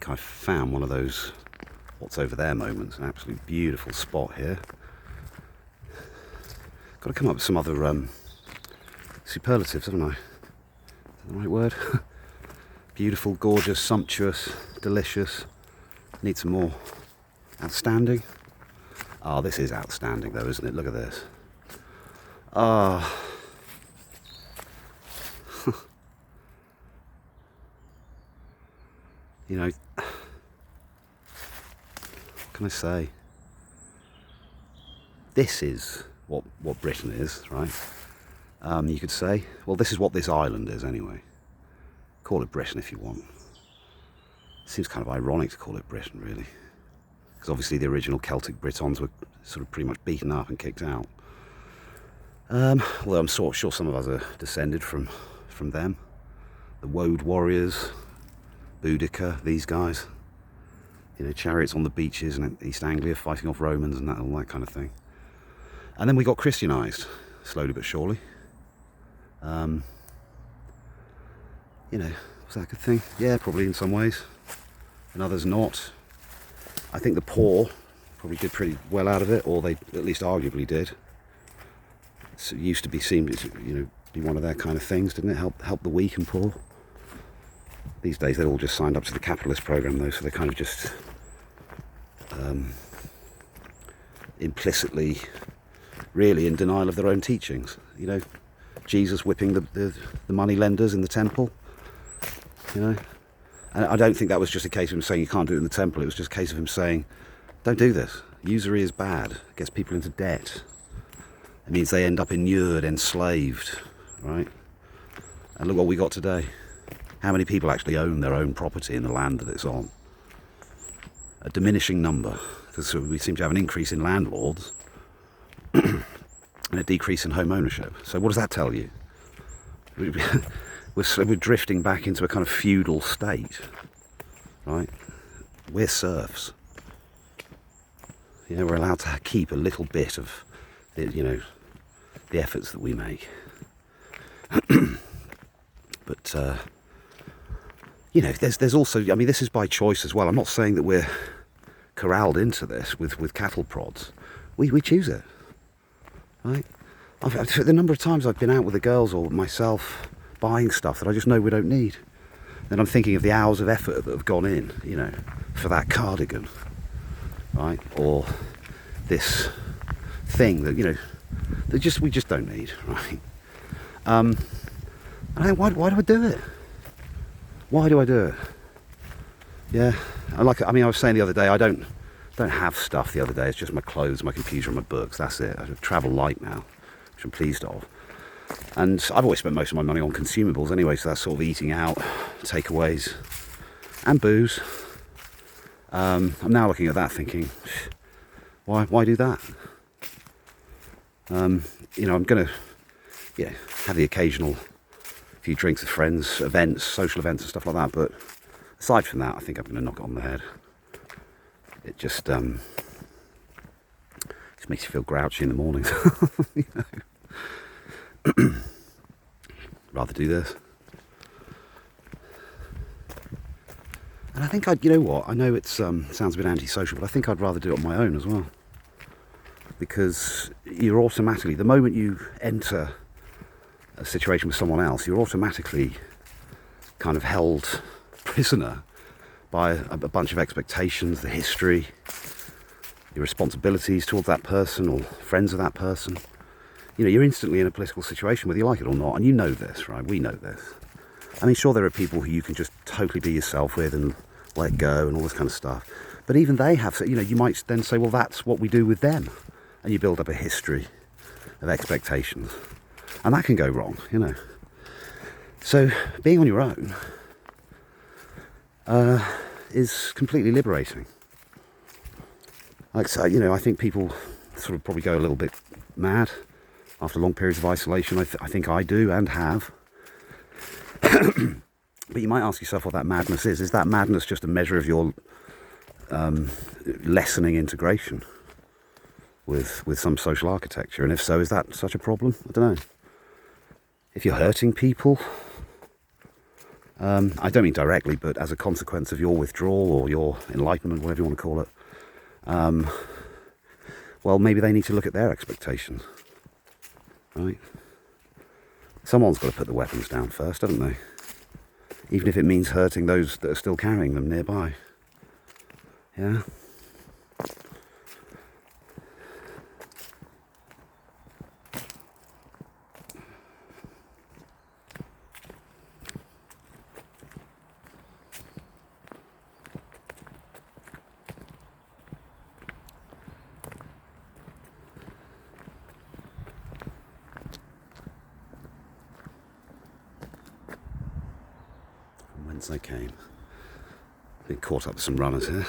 think I found one of those what's over there moments. An absolutely beautiful spot here. Got to come up with some other superlatives, haven't I? Is that the right word? Beautiful, gorgeous, sumptuous, delicious. Need some more. Outstanding. Oh, this is outstanding though, isn't it? Look at this. Ah. You know, what can I say? This is what Britain is, right? You could say, well, this is what this island is anyway. Call it Britain if you want. Seems kind of ironic to call it Britain, really. Because obviously the original Celtic Britons were sort of pretty much beaten up and kicked out. Although I'm sure some of us are descended from them. The Woad warriors, Boudica, these guys. You know, chariots on the beaches in East Anglia fighting off Romans and all that kind of thing. And then we got Christianised, slowly but surely. You know, was that a good thing? Yeah, probably in some ways. In others not. I think the poor probably did pretty well out of it, or they at least arguably did. So it used to be seen as, you know, be one of their kind of things, didn't it? Help the weak and poor. These days they're all just signed up to the capitalist program though, so they're kind of just implicitly really in denial of their own teachings. You know, Jesus whipping the money lenders in the temple, you know. And I don't think that was just a case of him saying you can't do it in the temple. It was just a case of him saying, don't do this. Usury is bad. It gets people into debt. It means they end up inured, enslaved, right? And look what we got today. How many people actually own their own property in the land that it's on? A diminishing number. Because we seem to have an increase in landlords and a decrease in home ownership. So what does that tell you? We're drifting back into a kind of feudal state, right? We're serfs. You know, we're allowed to keep a little bit of, you know, the efforts that we make. But, you know, there's also, I mean, this is by choice as well. I'm not saying that we're corralled into this with cattle prods. We choose it, right? The number of times I've been out with the girls or myself buying stuff that I just know we don't need. Then I'm thinking of the hours of effort that have gone in, you know, for that cardigan, right? Or this thing that, you know, that we just don't need, right? And why do I do it? Why do I do it? Yeah, I was saying the other day, I don't have stuff the other day. It's just my clothes, my computer, and my books. That's it. I travel light now, which I'm pleased of. And I've always spent most of my money on consumables anyway, so that's sort of eating out, takeaways, and booze. I'm now looking at that thinking, why do that? You know, I'm going to, have the occasional few drinks with friends, events, social events and stuff like that, but aside from that, I think I'm going to knock it on the head. It just makes you feel grouchy in the mornings. You know? Rather do this. And I think you know what, I know it sounds a bit antisocial, but I think I'd rather do it on my own as well. Because you're automatically, the moment you enter a situation with someone else, you're automatically kind of held prisoner by a bunch of expectations, the history, your responsibilities towards that person or friends of that person. You know, you're instantly in a political situation, whether you like it or not, and you know this, right? We know this. I mean, sure, there are people who you can just totally be yourself with and let go and all this kind of stuff. But even they have, you know, you might then say, well, that's what we do with them. And you build up a history of expectations. And that can go wrong, you know. So being on your own is completely liberating. Like, so, you know, I think people sort of probably go a little bit mad after long periods of isolation. I think I do and have. But you might ask yourself what that madness is. Is that madness just a measure of your lessening integration with some social architecture? And if so, is that such a problem? I don't know. If you're hurting people, I don't mean directly, but as a consequence of your withdrawal or your enlightenment, whatever you want to call it, well, maybe they need to look at their expectations, right? Someone's got to put the weapons down first, haven't they? Even if it means hurting those that are still carrying them nearby. Yeah? From whence they came. Been caught up with some runners here.